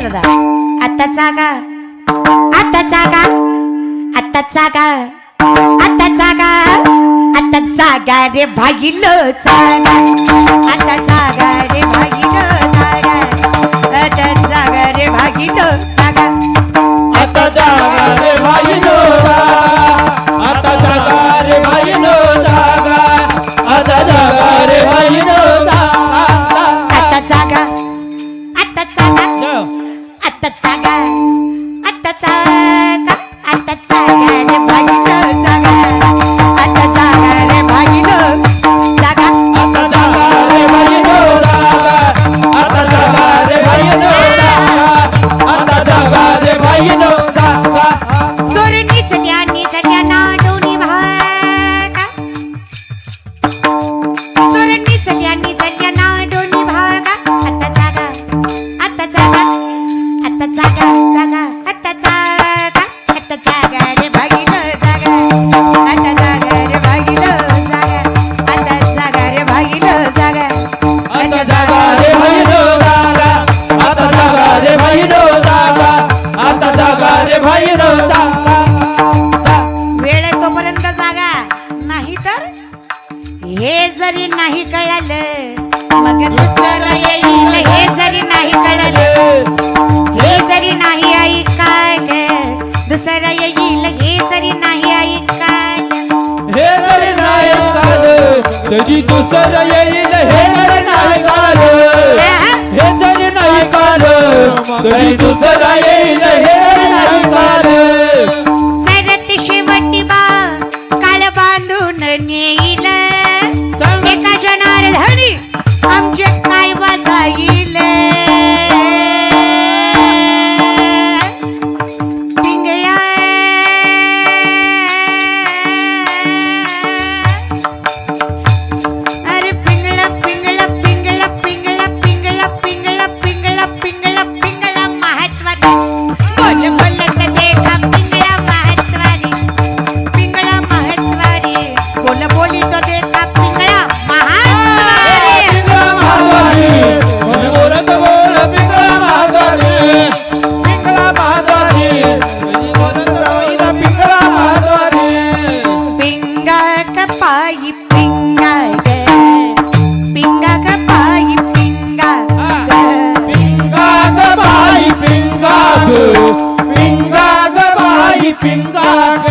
दादा आता जागा आता जागा आता जागा आता जागा आता जागा रे भाईलो जागा आता जागा रे भाईलो जागा आता जागा रे भाईलो जागा आता जागा रे भाईनो जागा आता जागा रे भाईनो जागा आता जागा रे भाईनो जागा आता जागा आता जागा आता जागा आता जागा आता जागा रे भाईलो जागा आता जागा रे भाईलो जागा आता जागा रे भाईनो जागा आता जागा रे भाईनो जागा आता जागा रे भाईनो जागा चोर निचल्या नाडोनी भागा चोर निचल्या नाडोनी भागा आता जागा आता जागा आता जागा जागा आता जागा आता जागा रे भागीलो जागा आता जागा रे भागीलो जागा आता जागा रे भागीलो जागा आता जागा रे भाईनो जागा आता जागा रे भाईनो जागा आता जागा रे भाईनो जागा वेळ आहे तोपर्यंत जागा नाही तर हे जरी नाही कळालं मग दुसरं येईल हे जरी नाही कळालं हे जरी नाही ऐकायलं दुसरं येईल हे जरी नाही ऐकायलं हे जरी नाही काढ तरी दुसरं येईल हे जरी नाही काढ हे जरी नाही काढ तरी दुसरं येईल हे जरी नाही काढ सरत शेवटी बा काळ बांधून नेईल एका जनार्दनी आमचे काय वाजाईल पिंगळा अरे पिंगळा पिंगळा पिंगळा पिंगळा पिंगळा पिंगळा पिंगळा पिंगळा पिंगळा महत्वाचा बोल बोल तर देखा पिंगळा महत्वारी पिंगळा महत्वारी बोल बोली तो देखा पिंगळा महत्वारी पिंगळा महाद्वारी कोणी बोलत बोल पिंगळा महाद्वारी पिंगळा महाद्वारी कोणी बोलत राहिला पिंगळा महाद्वारी पिंगा कपाई पिंगा ग पिंगा कपाई पिंगा ग पिंगा ग बाई पिंगा ग पिंगा ग बाई पिंगा ग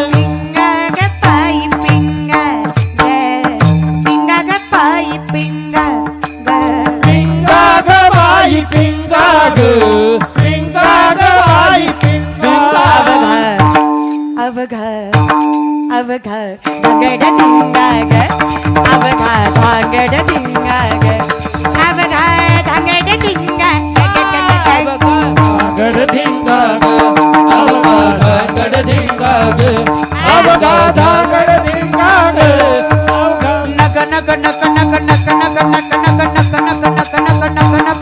पिंगा कपाई पिंगा ग पिंगा कपाई पिंगा ग पिंगा ग बाई पिंगा ग पिंगा ग बाई पिंगा अवघा अवघा धांगड धिंगा ग अवघा धांगड धिंगा ग अवघा धांगड धिंगा गड धिंगा ग अवघा गड धिंगा ग अवघा गड धिंगा ग नक नक नक नक नक नक नक नक नक नक नक नक नक नक नक नक नक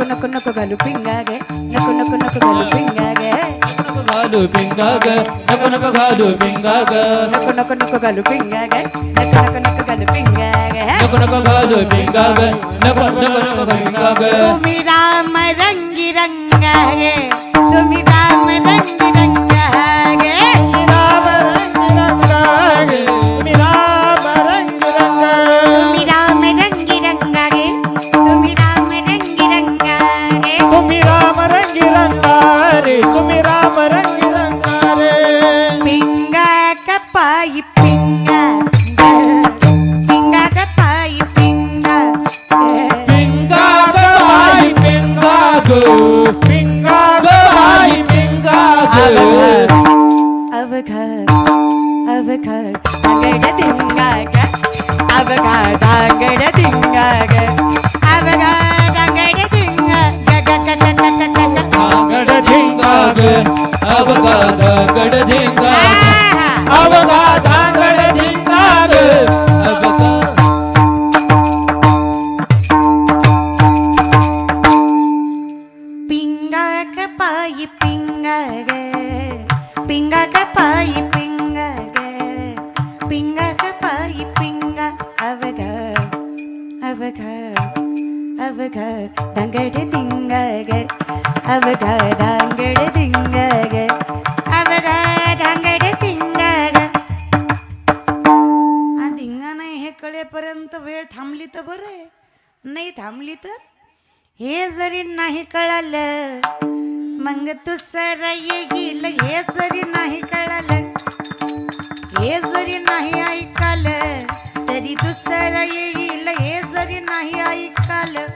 नक नको घालू पिंगा गे नको नको नको घालू पिंगा गे नको घालू पिंगा ग नको नको घालू पिंगा ग नको नको नको घालू पिंगा गे नको नको नको घालू पिंगा गे नको नको घालू पिंगा ग नको नको नको घालू पिंगा ग तुम्ही राम रंगी रंगा गे तुम्ही राम रंगी रंगा गे तुम्ही राम रंगी रंगा गे तुम्ही राम रंगी रंगा गे तुम्ही राम रंगी रंगा रे तुम्ही राम रंगी रंगा रे पिंगा कपाई पिंगा पिंगा कपाई पिंगा पिंगा ग बाई पिंगा ग पिंगा ग बाई पिंगा ग अवघा अवघा धांगड धिंगा ग अवघा धांगड धिंगा ग अवघा धांगड धिंगा ग ग ग ग ग ग ग गड धिंगा ग अवघा गड धिंगा अवघा गड अवघा धांगड धिंग ग अवघा धांगड धिंग ग अवघा धांगड धिंग ग. हा धिंगा नाही हे कळेपर्यंत वेळ थांबली तर बरं आहे, नाही थांबली तर हे जरी नाही कळालं मग दुसरं येईल. हे जरी नाही कळालं, हे जरी नाही ऐकालं तरी दुसरं येईल. हे जरी नाही ऐकालं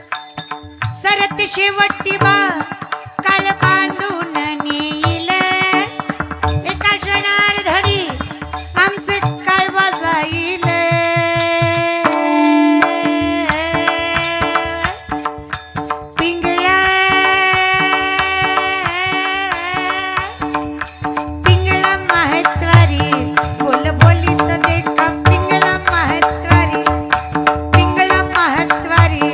सरत शेवटी बा काल बांधून नेईल. एका क्षणार धडी आमचे काय वाजाईल. पिंगळा पिंगळा महत्वारी बोल बोलीत देखा. पिंगळा महत्वारी पिंगळा महत्वारी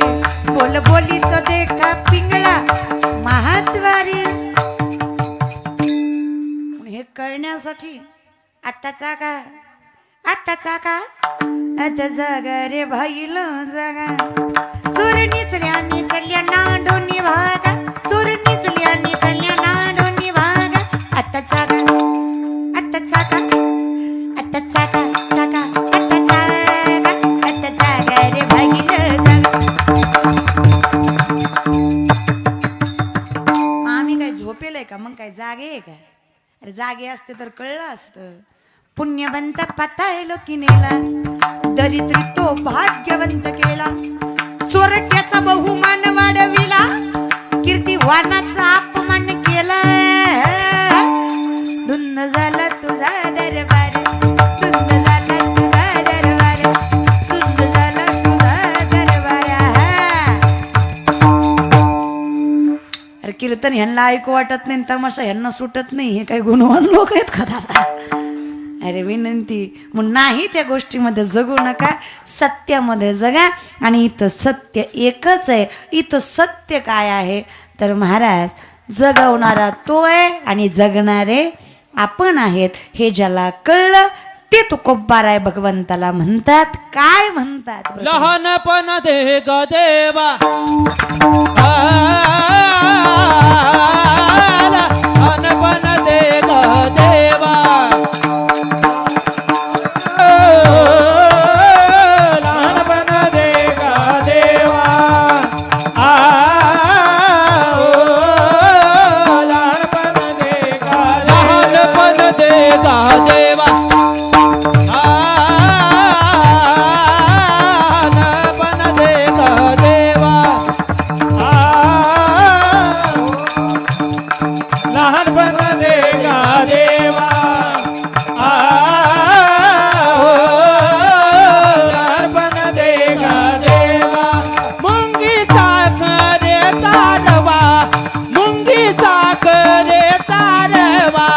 बोल बोलीत देखा. पिंगळा महत्वारी. हे कळण्यासाठी आत्ताचा का आता जागा रे भाईल जागा. चोर निचल्या निचल्या नाडोनी भागा. चोर निचल्या निचल्या नाडोनी भागा. आता जागा आता जागा आता जागा जागा आता जागा आता जागा रे भाईल जागा. आम्ही काय झोपेलय का मग काय जागे आहे का? अरे जागे असते तर कळलं असतं. पुण्यवंत पाताळलो किनेला दरिद्री तो भाग्यवंत केला. चोरट्याचा बहुमान वाढविला कीर्तिवानाचा अपमान केला. धुंद झाला तुझा दरबार धुंद झाला तुझा दरबार धुंद झाला तुझा दरबार. अरे कीर्तन ह्यांना ऐकू वाटत नाही, तमाशा ह्यांना सुटत नाही. हे काही गुणवान लोक आहेत का दादा? अरे विनंती मग नाही त्या गोष्टीमध्ये जगू नका, सत्यामध्ये जगा. आणि इथं सत्य एकच आहे. इथं सत्य काय आहे तर महाराज जगवणारा तो आहे आणि जगणारे आपण आहेत. हे ज्याला कळलं ते तुकोबाराय भगवंताला म्हणतात. काय म्हणतात? लहानपण दे ग देवा लहानपण दे ग देवा. लहानपण दे ग देवा. लहानपण दे ग लहानपण दे ग देवा. लहानपण दे ग देवा. लहानपण दे ग देवा. लहानपण दे ग देवा. मुंगी साखरेचा रवा मुंगी साखरेचा रवा.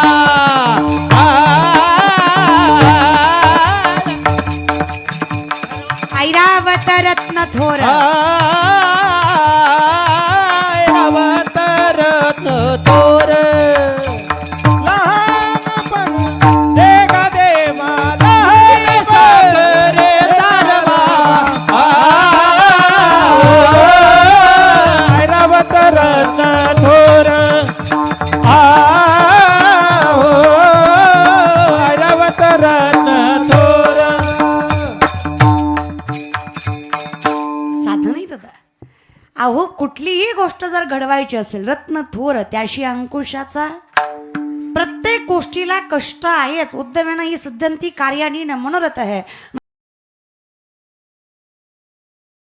ऐरावत रत्न थोर ऐरावत रत्न थोर. लहानपण दे ग देवा. साखरेचा रवा. ऐरावत रत्न थोर. ऐरावत रत्न थोर. साधन नाही दादा. अहो कुठलीही गोष्ट जर घडवायची असेल रत्न थोर त्याशी अंकुशाचा. प्रत्येक गोष्टीला कष्ट आहेच. उद्यमेन ही सिद्धंती कार्यानी न मनोरथ है.